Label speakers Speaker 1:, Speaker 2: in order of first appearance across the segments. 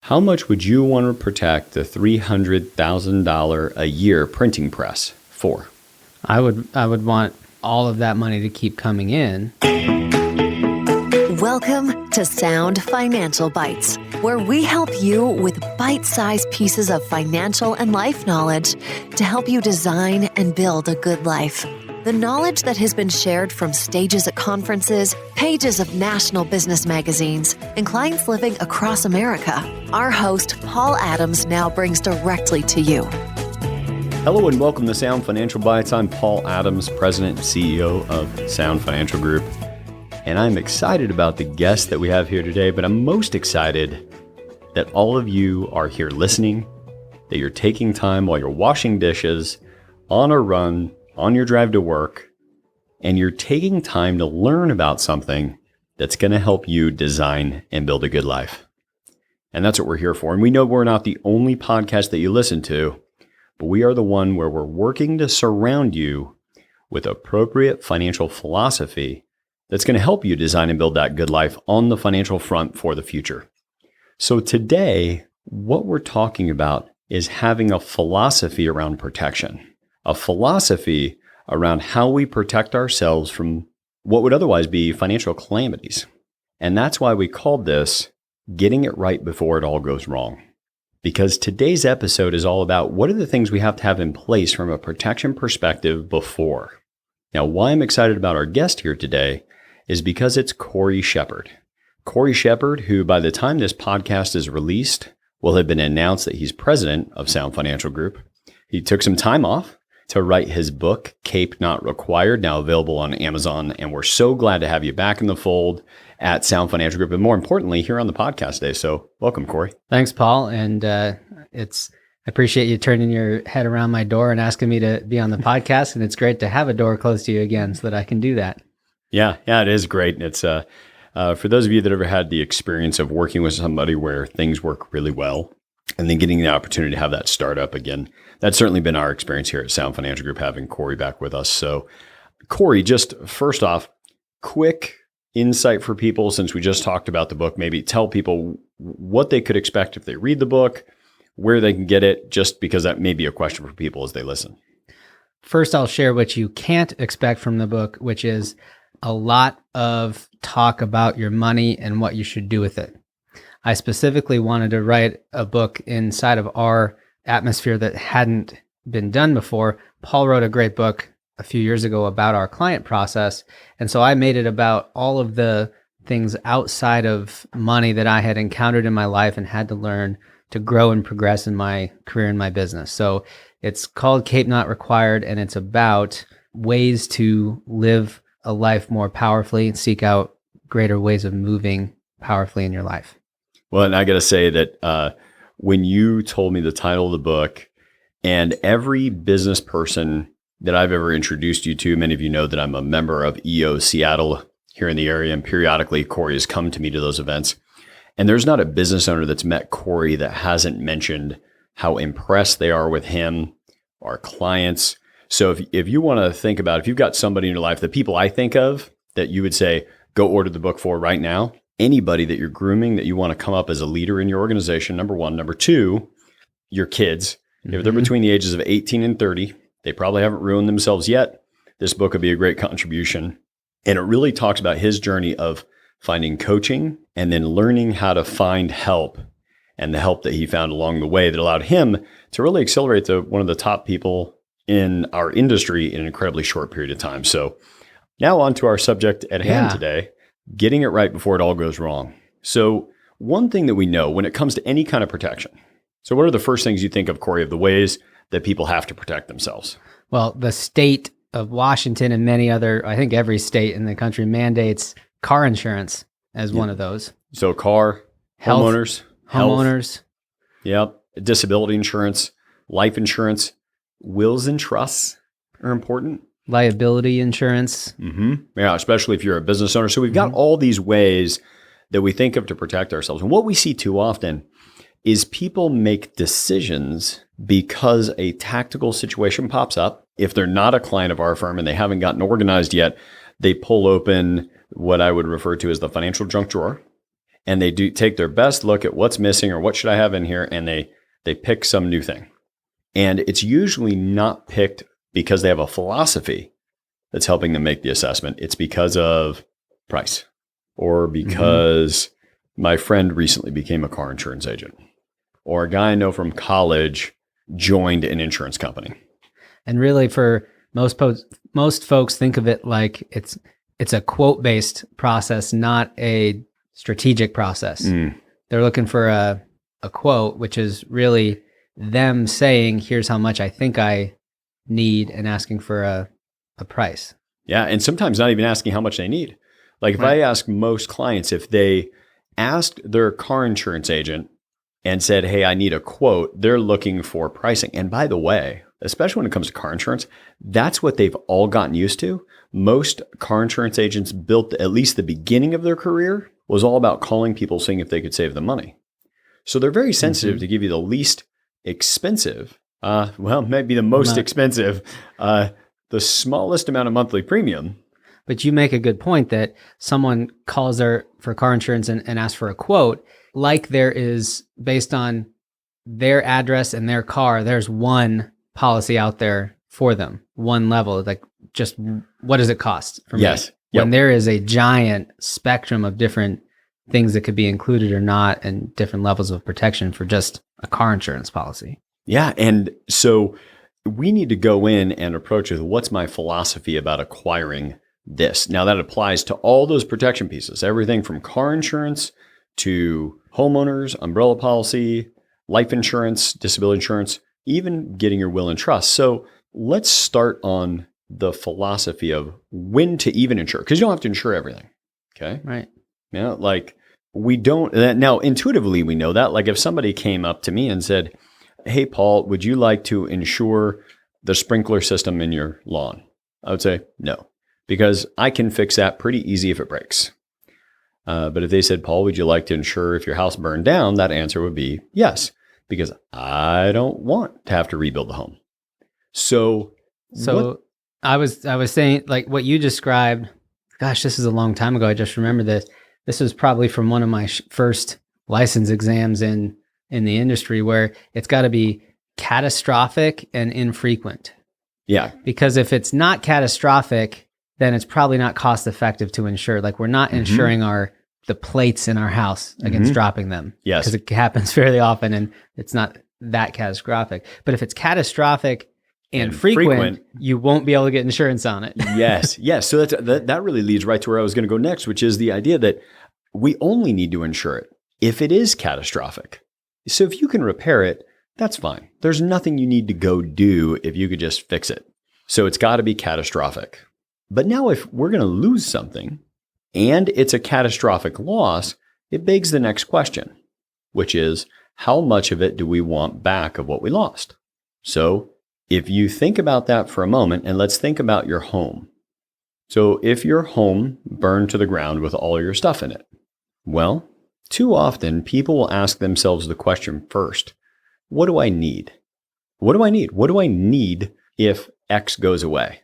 Speaker 1: How much would you want to protect the $300,000 a year printing press for?
Speaker 2: I would want all of that money to keep coming in.
Speaker 3: Welcome to Sound Financial Bites, where we help you with bite-sized pieces of financial and life knowledge to help you design and build a good life. The knowledge that has been shared from stages at conferences, pages of national business magazines, and clients living across America, our host, Paul Adams, now brings directly to you.
Speaker 1: Hello and welcome to Sound Financial Bites. I'm Paul Adams, President and CEO of Sound Financial Group. And I'm excited about the guest that we have here today, but I'm most excited that all of you are here listening, that you're taking time while you're washing dishes, on a run, on your drive to work, and you're taking time to learn about something that's going to help you design and build a good life. And that's what we're here for. And we know we're not the only podcast that you listen to, but we are the one where we're working to surround you with appropriate financial philosophy that's going to help you design and build that good life on the financial front for the future. So today, what we're talking about is having a philosophy around protection, a philosophy around how we protect ourselves from what would otherwise be financial calamities. And that's why we called this Getting It Right Before It All Goes Wrong. Because today's episode is all about what are the things we have to have in place from a protection perspective before. Now, why I'm excited about our guest here today is because it's Cory Shepherd. Cory Shepherd, who by the time this podcast is released, will have been announced that he's president of Sound Financial Group. He took some time off to write his book, Cape Not Required, now available on Amazon. And we're so glad to have you back in the fold at Sound Financial Group, and more importantly, here on the podcast today. So welcome, Cory.
Speaker 2: Thanks, Paul. And I appreciate you turning your head around my door and asking me to be on the podcast. And it's great to have a door close to you again so that I can do that.
Speaker 1: Yeah, it is great. It's for those of you that ever had the experience of working with somebody where things work really well and then getting the opportunity to have that startup again. That's certainly been our experience here at Sound Financial Group, having Cory back with us. So Cory, just first off, quick insight for people, since we just talked about the book, maybe tell people what they could expect if they read the book, where they can get it, just because that may be a question for people as they listen.
Speaker 2: First, I'll share what you can't expect from the book, which is a lot of talk about your money and what you should do with it. I specifically wanted to write a book inside of our atmosphere that hadn't been done before. Paul wrote a great book a few years ago about our client process. And so I made it about all of the things outside of money that I had encountered in my life and had to learn to grow and progress in my career and my business. So it's called Cape Not Required, and it's about ways to live a life more powerfully and seek out greater ways of moving powerfully in your life.
Speaker 1: Well, and I got to say that when you told me the title of the book, and every business person that I've ever introduced you to, many of you know that I'm a member of EO Seattle here in the area, and periodically Cory has come to me to those events. And there's not a business owner that's met Cory that hasn't mentioned how impressed they are with him, our clients. So if you want to think about, if you've got somebody in your life, the people I think of that you would say, go order the book for right now, anybody that you're grooming that you want to come up as a leader in your organization, number one. Number two, your kids. If they're between the ages of 18 and 30, they probably haven't ruined themselves yet. This book would be a great contribution. And it really talks about his journey of finding coaching and then learning how to find help, and the help that he found along the way that allowed him to really accelerate to one of the top people in our industry in an incredibly short period of time. So now on to our subject at hand today, getting it right before it all goes wrong. So one thing that we know when it comes to any kind of protection. So what are the first things you think of, Cory, of the ways that people have to protect themselves?
Speaker 2: Well, the state of Washington and many other, I think every state in the country mandates car insurance as one of those.
Speaker 1: So car, homeowners,
Speaker 2: health.
Speaker 1: Yep. Disability insurance, life insurance, wills and trusts are important.
Speaker 2: Liability insurance.
Speaker 1: Yeah, especially if you're a business owner. So we've got all these ways that we think of to protect ourselves. And what we see too often is people make decisions because a tactical situation pops up. If they're not a client of our firm and they haven't gotten organized yet, they pull open what I would refer to as the financial junk drawer. and they do take their best look at what's missing or what should I have in here, and they pick some new thing. And it's usually not picked because they have a philosophy that's helping them make the assessment. It's because of price, or because my friend recently became a car insurance agent, or a guy I know from college joined an insurance company.
Speaker 2: And really, for most folks, think of it like it's a quote-based process, not a strategic process. They're looking for a quote, which is really them saying, here's how much I think I need, and asking for a price.
Speaker 1: Yeah, and sometimes not even asking how much they need. Like if I ask most clients, if they asked their car insurance agent and said, hey, I need a quote, they're looking for pricing. And by the way, especially when it comes to car insurance, that's what they've all gotten used to. Most car insurance agents built at least the beginning of their career was all about calling people, seeing if they could save them money. So they're very sensitive to give you the least expensive, maybe the most expensive, the smallest amount of monthly premium.
Speaker 2: But you make a good point that someone calls for car insurance and asks for a quote, like there is, based on their address and their car, there's one policy out there for them, one level, like just what does it cost for me?
Speaker 1: Yes.
Speaker 2: When there is a giant spectrum of different things that could be included or not, and different levels of protection for just a car insurance policy.
Speaker 1: Yeah. And so we need to go in and approach with what's my philosophy about acquiring this. Now that applies to all those protection pieces, everything from car insurance to homeowners, umbrella policy, life insurance, disability insurance, even getting your will and trust. So let's start on the philosophy of when to even insure, because you don't have to insure everything. Okay.
Speaker 2: Right.
Speaker 1: Yeah. Like we don't, now intuitively we know that. Like if somebody came up to me and said, hey, Paul, would you like to insure the sprinkler system in your lawn? I would say no, because I can fix that pretty easy if it breaks. But if they said, Paul, would you like to insure if your house burned down? That answer would be yes, because I don't want to have to rebuild the home. So I was saying, like what you described, gosh, this is a long time ago. I just remember this. This was probably from one of my first license exams in the industry, where it's got to be catastrophic and infrequent. Yeah.
Speaker 2: Because if it's not catastrophic, then it's probably not cost effective to insure. Like we're not insuring the plates in our house against dropping them.
Speaker 1: Yes.
Speaker 2: Because it happens fairly often and it's not that catastrophic. But if it's catastrophic and frequent, you won't be able to get insurance on it.
Speaker 1: Yes. Yes. So that really leads right to where I was going to go next, which is the idea that we only need to insure it if it is catastrophic. So if you can repair it, that's fine. There's nothing you need to go do if you could just fix it. So it's got to be catastrophic. But now if we're going to lose something and it's a catastrophic loss, it begs the next question, which is how much of it do we want back of what we lost? So if you think about that for a moment, and let's think about your home. So if your home burned to the ground with all your stuff in it, well, too often people will ask themselves the question first, what do I need? What do I need? What do I need if X goes away?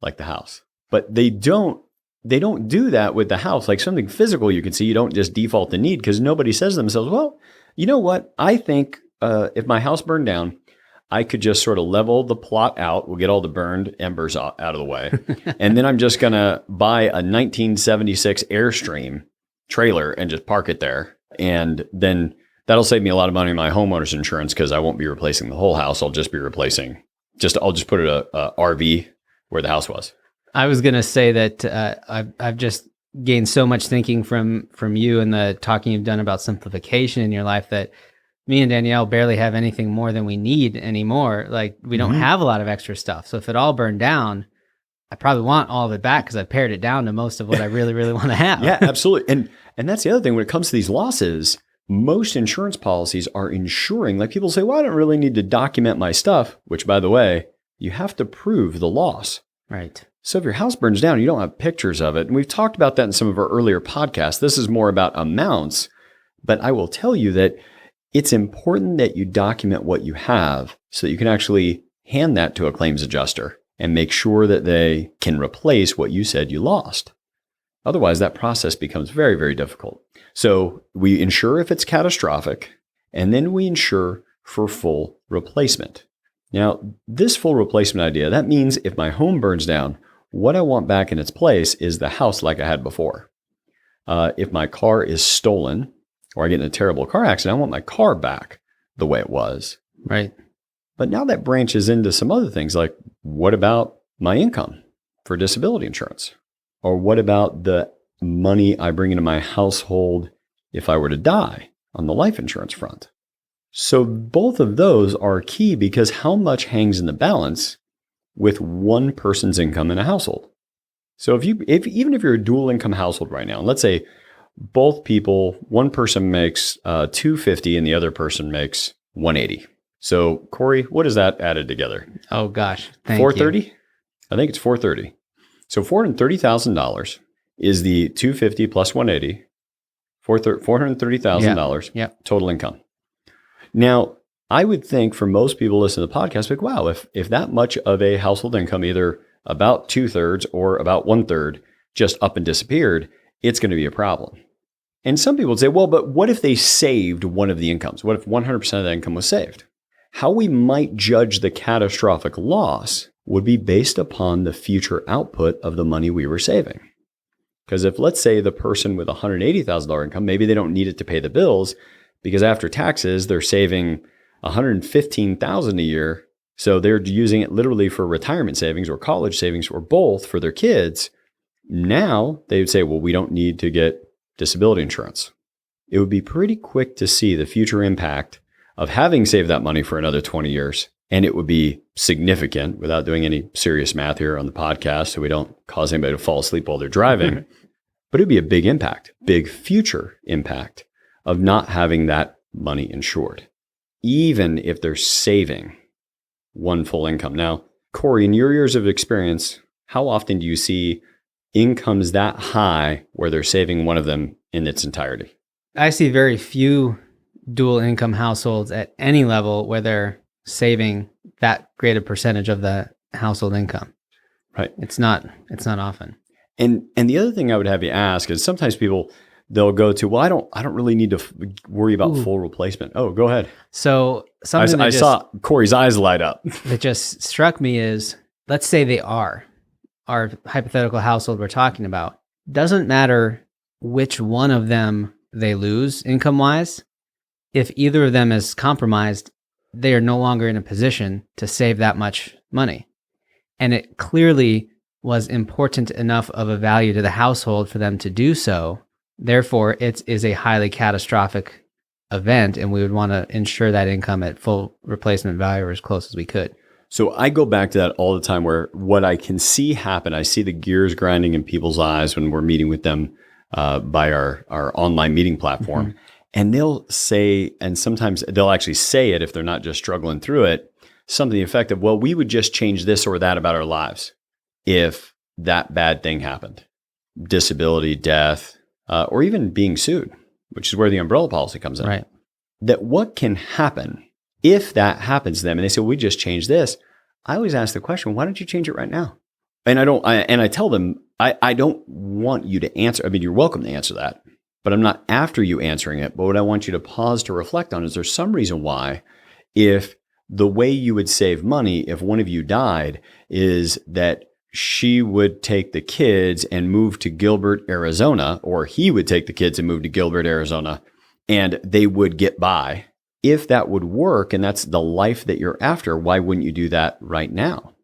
Speaker 1: Like the house. But they don't do that with the house. Like something physical you can see, you don't just default the need, because nobody says to themselves, well, you know what? I think if my house burned down, I could just sort of level the plot out. We'll get all the burned embers out of the way. And then I'm just going to buy a 1976 Airstream trailer and just park it there. And then that'll save me a lot of money in my homeowner's insurance, because I won't be replacing the whole house. I'll just be replacing, I'll just put a RV where the house was.
Speaker 2: I was going to say that I've just gained so much thinking from you and the talking you've done about simplification in your life, that me and Danielle barely have anything more than we need anymore. Like we don't have a lot of extra stuff. So if it all burned down, I probably want all of it back, because I pared it down to most of what I really, really want to have.
Speaker 1: Yeah, absolutely. And that's the other thing when it comes to these losses. Most insurance policies are insuring. Like people say, well, I don't really need to document my stuff, which by the way, you have to prove the loss.
Speaker 2: Right.
Speaker 1: So if your house burns down, you don't have pictures of it. And we've talked about that in some of our earlier podcasts. This is more about amounts, but I will tell you that it's important that you document what you have so that you can actually hand that to a claims adjuster and make sure that they can replace what you said you lost. Otherwise, that process becomes very, very difficult. So we insure if it's catastrophic, and then we insure for full replacement. Now, this full replacement idea, that means if my home burns down, what I want back in its place is the house like I had before. If my car is stolen or I get in a terrible car accident, I want my car back the way it was.
Speaker 2: Right.
Speaker 1: But now that branches into some other things like, what about my income for disability insurance? Or what about the money I bring into my household if I were to die on the life insurance front? So both of those are key because how much hangs in the balance with one person's income in a household? So even if you're a dual income household right now, and let's say both people, one person makes $250 and the other person makes $180. So Cory, what is that added together?
Speaker 2: Oh gosh, thank
Speaker 1: $430?
Speaker 2: you.
Speaker 1: I think it's $430. So $430,000 is the $250 plus $180, $430,000
Speaker 2: Yep.
Speaker 1: total income. Now, I would think for most people listening to the podcast, like, wow, if that much of a household income, either about 2/3 or about 1/3, just up and disappeared, it's going to be a problem. And some people would say, well, but what if they saved one of the incomes? What if 100% of that income was saved? How we might judge the catastrophic loss would be based upon the future output of the money we were saving. Because if, let's say, the person with $180,000 income, maybe they don't need it to pay the bills because after taxes, they're saving $115,000 a year. So they're using it literally for retirement savings or college savings or both for their kids. Now they would say, well, we don't need to get disability insurance. It would be pretty quick to see the future impact of having saved that money for another 20 years. And it would be significant without doing any serious math here on the podcast so we don't cause anybody to fall asleep while they're driving. But it'd be a big impact, big future impact of not having that money insured, even if they're saving one full income. Now, Cory, in your years of experience, how often do you see incomes that high where they're saving one of them in its entirety?
Speaker 2: I see very few dual income households at any level where they're saving that great a percentage of the household income.
Speaker 1: Right.
Speaker 2: It's not often.
Speaker 1: And the other thing I would have you ask is sometimes people, they'll go to, well, I don't really need to worry about full replacement. Oh, go ahead.
Speaker 2: So something
Speaker 1: I saw Cory's eyes light up.
Speaker 2: that just struck me is, let's say they are our hypothetical household we're talking about. Doesn't matter which one of them they lose income-wise. If either of them is compromised, they are no longer in a position to save that much money. And it clearly was important enough of a value to the household for them to do so. Therefore, it is a highly catastrophic event, and we would want to insure that income at full replacement value or as close as we could.
Speaker 1: So I go back to that all the time where what I can see happen, I see the gears grinding in people's eyes when we're meeting with them by our online meeting platform. Mm-hmm. And they'll say, and sometimes they'll actually say it if they're not just struggling through it, something to the effect of, well, we would just change this or that about our lives if that bad thing happened. Disability, death, or even being sued, which is where the umbrella policy comes in.
Speaker 2: Right.
Speaker 1: That what can happen if that happens to them? And they say, well, we just changed this. I always ask the question, why don't you change it right now? And I tell them, I don't want you to answer. I mean, you're welcome to answer that, but I'm not after you answering it. But what I want you to pause to reflect on is there some reason why, if the way you would save money if one of you died is that she would take the kids and move to Gilbert, Arizona, or he would take the kids and move to Gilbert, Arizona, and they would get by. If that would work and that's the life that you're after, why wouldn't you do that right now?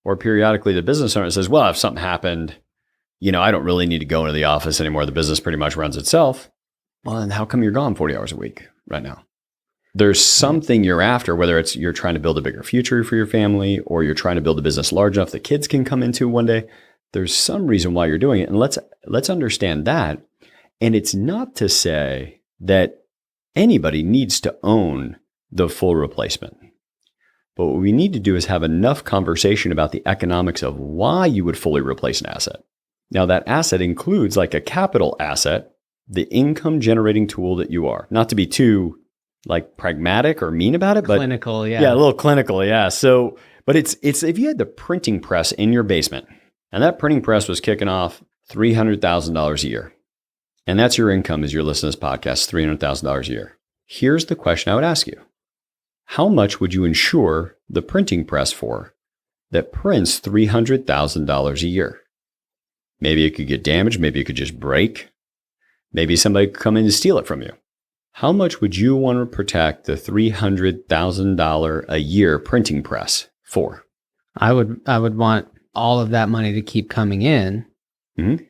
Speaker 1: Or periodically the business owner says, well, if something happened, I don't really need to go into the office anymore. The business pretty much runs itself. Well, then how come you're gone 40 hours a week right now? There's something you're after, whether it's you're trying to build a bigger future for your family or you're trying to build a business large enough that kids can come into one day. There's some reason why you're doing it. And let's understand that. And it's not to say that anybody needs to own the full replacement. But what we need to do is have enough conversation about the economics of why you would fully replace an asset. Now, that asset includes like a capital asset, the income generating tool that you are. Not to be too pragmatic or mean about it, but
Speaker 2: clinical, yeah.
Speaker 1: Yeah, a little clinical, yeah. So, but it's if you had the printing press in your basement and that printing press was kicking off $300,000 a year. And that's your income as you're listening to this podcast, $300,000 a year. Here's the question I would ask you. How much would you insure the printing press for that prints $300,000 a year? Maybe it could get damaged. Maybe it could just break. Maybe somebody could come in and steal it from you. How much would you want to protect the $300,000 a year printing press for?
Speaker 2: I would want all of that money to keep coming in.
Speaker 1: Mm-hmm.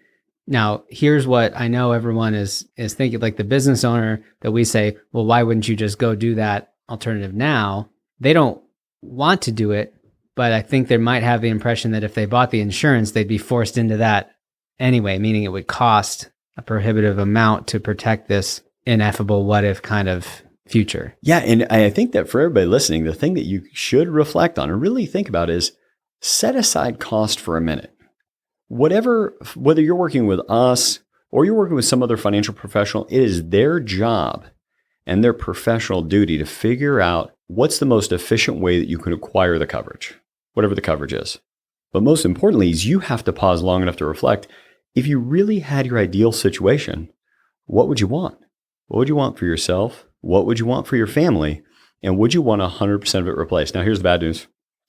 Speaker 2: Now, here's what I know everyone is thinking, like the business owner that we say, well, why wouldn't you just go do that alternative now? They don't want to do it, but I think they might have the impression that if they bought the insurance, they'd be forced into that anyway, meaning it would cost a prohibitive amount to protect this ineffable what if kind of future.
Speaker 1: Yeah, and I think that for everybody listening, the thing that you should reflect on and really think about is set aside cost for a minute. Whether you're working with us or you're working with some other financial professional, it is their job and their professional duty to figure out what's the most efficient way that you can acquire the coverage, whatever the coverage is. But most importantly is you have to pause long enough to reflect. If you really had your ideal situation, what would you want? What would you want for yourself? What would you want for your family? And would you want 100% of it replaced? Now, here's the bad news.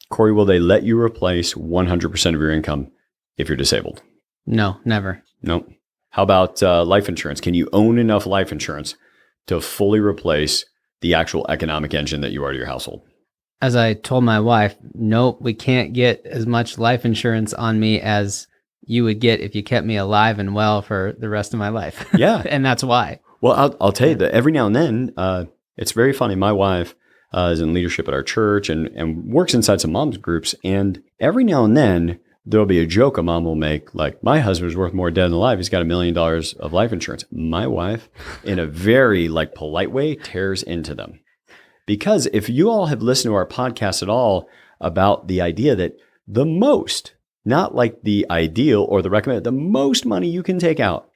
Speaker 1: Cory, will they let you replace 100% of your income if you're disabled?
Speaker 2: No, never.
Speaker 1: Nope. How about life insurance? Can you own enough life insurance to fully replace the actual economic engine that you are to your household?
Speaker 2: As I told my wife, nope, we can't get as much life insurance on me as you would get if you kept me alive and well for the rest of my life.
Speaker 1: Yeah.
Speaker 2: And that's why.
Speaker 1: Well, I'll tell you that every now and then, it's very funny. My wife is in leadership at our church and works inside some moms groups. And every now and then, there'll be a joke a mom will make, like, my husband's worth more dead than alive. He's got $1 million of life insurance. My wife, in a very polite way, tears into them. Because if you all have listened to our podcast at all about the idea that the most, not like the ideal or the recommended, the most money you can take out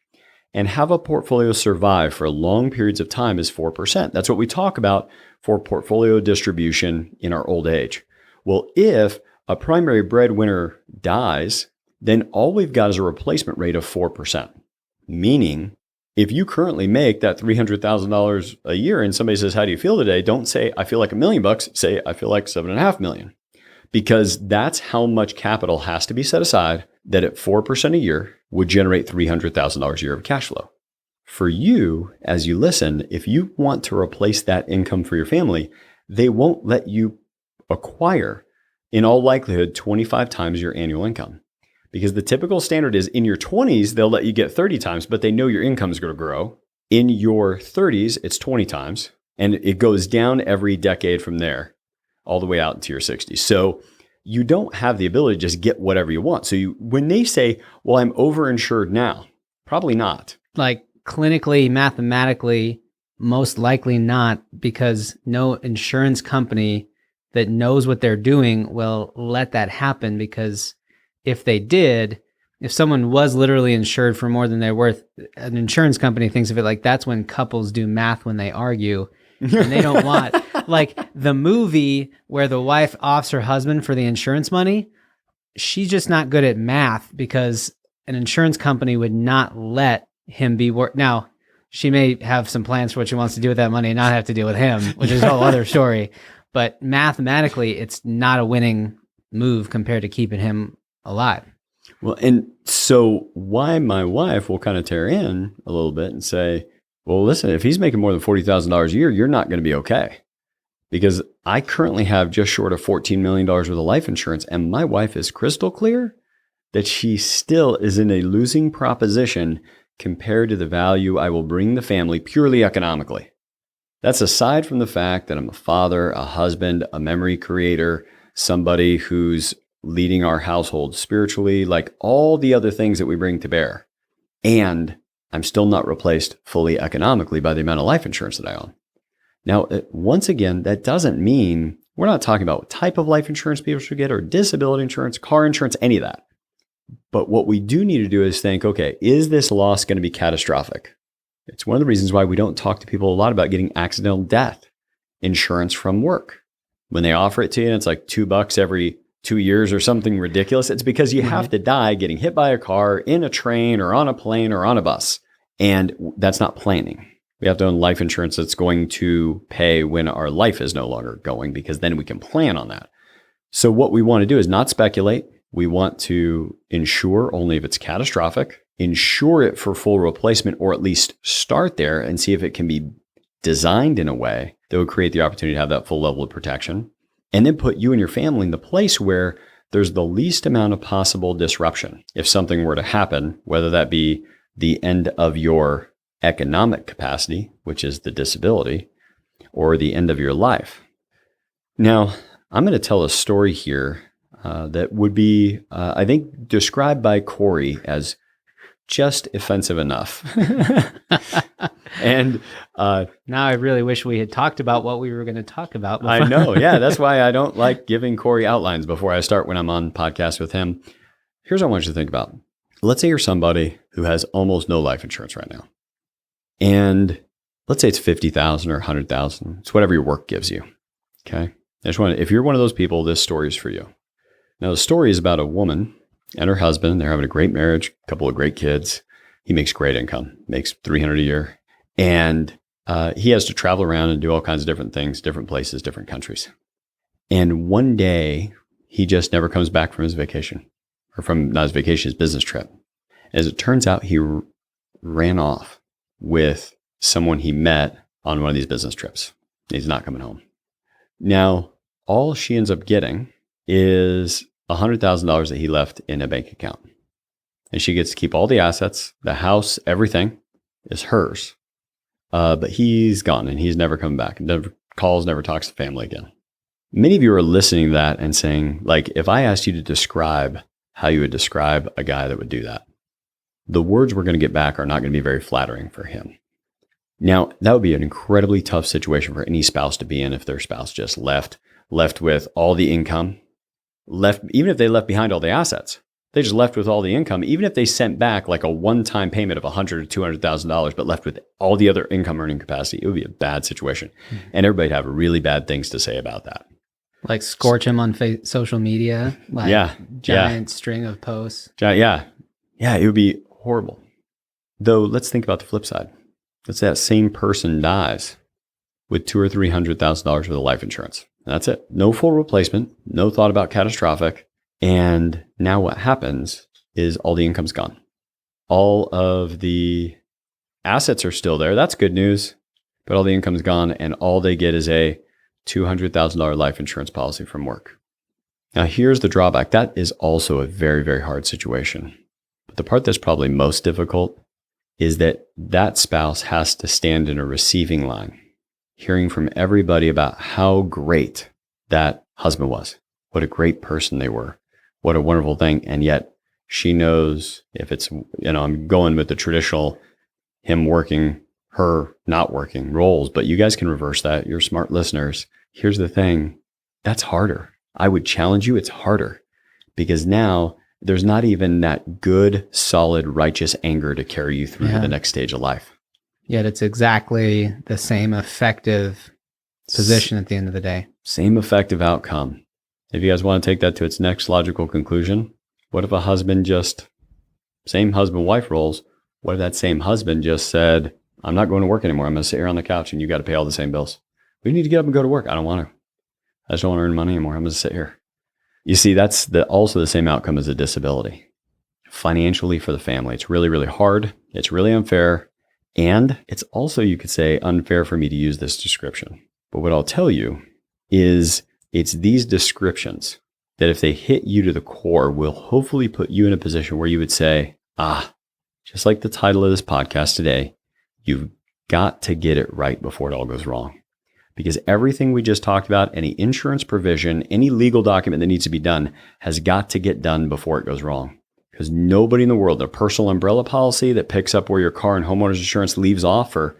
Speaker 1: and have a portfolio survive for long periods of time is 4%. That's what we talk about for portfolio distribution in our old age. Well, if a primary breadwinner dies, then all we've got is a replacement rate of 4%. Meaning, if you currently make that $300,000 a year and somebody says, how do you feel today? Don't say, I feel like $1 million. Say, I feel like $7.5 million. Because that's how much capital has to be set aside that at 4% a year would generate $300,000 a year of cash flow. For you, as you listen, if you want to replace that income for your family, they won't let you acquire, in all likelihood, 25 times your annual income. Because the typical standard is in your 20s, they'll let you get 30 times, but they know your income is going to grow. In your 30s, it's 20 times, and it goes down every decade from there, all the way out into your 60s. So you don't have the ability to just get whatever you want. So when they say, well, I'm overinsured now, probably not.
Speaker 2: Like clinically, mathematically, most likely not, because no insurance company that knows what they're doing will let that happen. Because if they did, if someone was literally insured for more than they're worth, an insurance company thinks of it like that's when couples do math when they argue. And they don't want, like the movie where the wife offs her husband for the insurance money, she's just not good at math because an insurance company would not let him be now, she may have some plans for what she wants to do with that money and not have to deal with him, which is a whole other story. But mathematically, it's not a winning move compared to keeping him alive.
Speaker 1: Well, and so why my wife will kind of tear in a little bit and say, well, listen, if he's making more than $40,000 a year, you're not going to be okay. Because I currently have just short of $14 million worth of life insurance. And my wife is crystal clear that she still is in a losing proposition compared to the value I will bring the family purely economically. That's aside from the fact that I'm a father, a husband, a memory creator, somebody who's leading our household spiritually, like all the other things that we bring to bear. And I'm still not replaced fully economically by the amount of life insurance that I own. Now, once again, that doesn't mean we're not talking about what type of life insurance people should get or disability insurance, car insurance, any of that. But what we do need to do is think, okay, is this loss going to be catastrophic? It's one of the reasons why we don't talk to people a lot about getting accidental death insurance from work. When they offer it to you, and it's like $2 every 2 years or something ridiculous. It's because you have to die getting hit by a car, in a train or on a plane or on a bus. And that's not planning. We have to own life insurance that's going to pay when our life is no longer going, because then we can plan on that. So what we want to do is not speculate. We want to insure only if it's catastrophic, insure it for full replacement, or at least start there and see if it can be designed in a way that would create the opportunity to have that full level of protection. And then put you and your family in the place where there's the least amount of possible disruption. If something were to happen, whether that be the end of your economic capacity, which is the disability, or the end of your life. Now, I'm going to tell a story here that would be, I think, described by Cory as just offensive enough. And
Speaker 2: now I really wish we had talked about what we were going to talk about before.
Speaker 1: I know. Yeah, that's why I don't like giving Cory outlines before I start when I'm on podcasts with him. Here's what I want you to think about. Let's say you're somebody who has almost no life insurance right now. And let's say it's $50,000 or $100,000. It's whatever your work gives you. Okay. If you're one of those people, this story is for you. Now, the story is about a woman and her husband. They're having a great marriage, a couple of great kids. He makes great income, makes $300 a year. And he has to travel around and do all kinds of different things, different places, different countries. And one day, he just never comes back from his vacation, or from not his vacation, his business trip. As it turns out, he ran off with someone he met on one of these business trips. He's not coming home. Now, all she ends up getting is $100,000 that he left in a bank account. And she gets to keep all the assets, the house, everything is hers. But he's gone and he's never coming back. Never calls, never talks to family again. Many of you are listening to that and saying, like, if I asked you to describe how you would describe a guy that would do that, the words we're going to get back are not going to be very flattering for him. Now, that would be an incredibly tough situation for any spouse to be in if their spouse just left with all the income, even if they left behind all the assets. They just left with all the income, even if they sent back like a one-time payment of $100,000 or $200,000, but left with all the other income earning capacity. It would be a bad situation. Mm-hmm. And everybody'd have really bad things to say about that.
Speaker 2: Like scorch him on social media. Like giant string of posts.
Speaker 1: Yeah, it would be horrible. Though, let's think about the flip side. Let's say that same person dies with $200,000 or $300,000 worth of life insurance. That's it. No full replacement, no thought about catastrophic. And now what happens is all the income's gone. All of the assets are still there. That's good news. But all the income's gone, and all they get is a $200,000 life insurance policy from work. Now, here's the drawback. That is also a very, very hard situation. But the part that's probably most difficult is that that spouse has to stand in a receiving line, hearing from everybody about how great that husband was, what a great person they were, what a wonderful thing. And yet she knows if it's, I'm going with the traditional him working, her not working roles, but you guys can reverse that. You're smart listeners. Here's the thing. That's harder. I would challenge you. It's harder because now there's not even that good, solid, righteous anger to carry you through to the next stage of life.
Speaker 2: Yet it's exactly the same effective position at the end of the day.
Speaker 1: Same effective outcome. If you guys want to take that to its next logical conclusion, what if a husband same husband-wife roles, what if that same husband just said, I'm not going to work anymore. I'm going to sit here on the couch and you got to pay all the same bills. We need to get up and go to work. I don't want to. I just don't want to earn money anymore. I'm going to sit here. You see, that's also the same outcome as a disability. Financially for the family, it's really, really hard. It's really unfair. And it's also, you could say, unfair for me to use this description. But what I'll tell you is it's these descriptions that if they hit you to the core, will hopefully put you in a position where you would say, just like the title of this podcast today, you've got to get it right before it all goes wrong. Because everything we just talked about, any insurance provision, any legal document that needs to be done has got to get done before it goes wrong. Because nobody in the world, a personal umbrella policy that picks up where your car and homeowner's insurance leaves off, or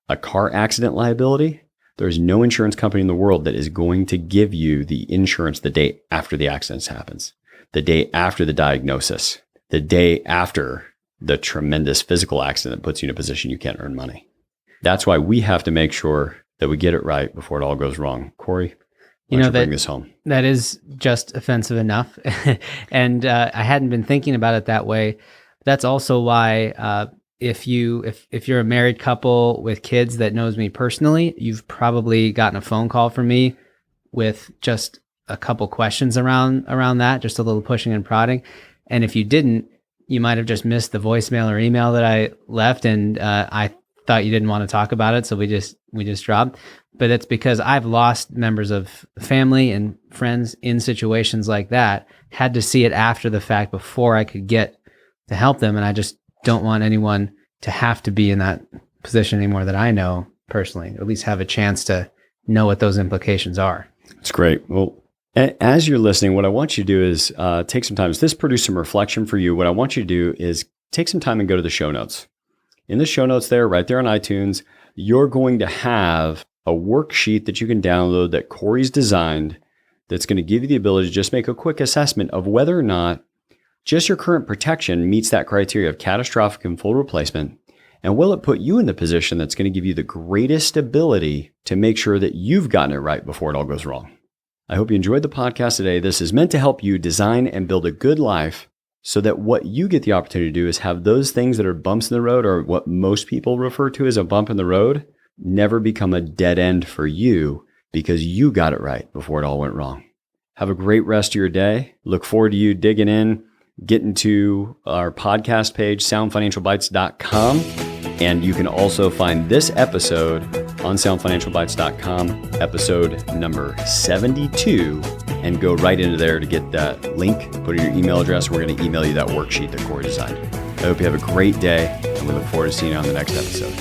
Speaker 1: a car accident liability, there's no insurance company in the world that is going to give you the insurance the day after the accident happens, the day after the diagnosis, the day after the tremendous physical accident that puts you in a position you can't earn money. That's why we have to make sure that we get it right before it all goes wrong. Cory? Why don't you bring this home?
Speaker 2: That is just offensive enough. And I hadn't been thinking about it that way. That's also why if you're a married couple with kids that knows me personally, you've probably gotten a phone call from me with just a couple questions around that, just a little pushing and prodding. And if you didn't, you might have just missed the voicemail or email that I left, and I thought you didn't want to talk about it, so we just dropped. But it's because I've lost members of family and friends in situations like that, had to see it after the fact before I could get to help them, and I just don't want anyone to have to be in that position anymore that I know personally, or at least have a chance to know what those implications are.
Speaker 1: That's great. Well, as you're listening, what I want you to do is take some time. This produced some reflection for you. What I want you to do is take some time and go to the show notes. In the show notes there, right there on iTunes, you're going to have a worksheet that you can download that Cory's designed that's going to give you the ability to just make a quick assessment of whether or not just your current protection meets that criteria of catastrophic and full replacement. And will it put you in the position that's going to give you the greatest ability to make sure that you've gotten it right before it all goes wrong? I hope you enjoyed the podcast today. This is meant to help you design and build a good life so that what you get the opportunity to do is have those things that are bumps in the road, or what most people refer to as a bump in the road, never become a dead end for you because you got it right before it all went wrong. Have a great rest of your day. Look forward to you digging in, getting to our podcast page, soundfinancialbites.com. And you can also find this episode on soundfinancialbites.com, episode number 72, and go right into there to get that link, put in your email address. We're going to email you that worksheet that Cory designed. I hope you have a great day, and we look forward to seeing you on the next episode.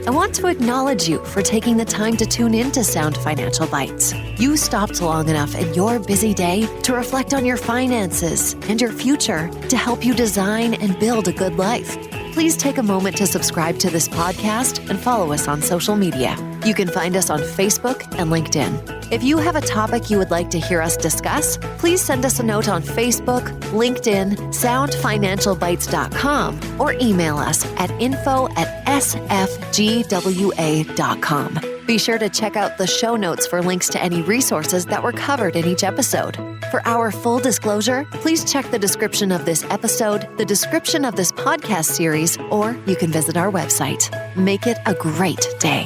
Speaker 3: I want to acknowledge you for taking the time to tune in to Sound Financial Bites. You stopped long enough in your busy day to reflect on your finances and your future to help you design and build a good life. Please take a moment to subscribe to this podcast and follow us on social media. You can find us on Facebook and LinkedIn. If you have a topic you would like to hear us discuss, please send us a note on Facebook, LinkedIn, soundfinancialbites.com, or email us at info@sfgwa.com. Be sure to check out the show notes for links to any resources that were covered in each episode. For our full disclosure, please check the description of this episode, the description of this podcast series, or you can visit our website. Make it a great day.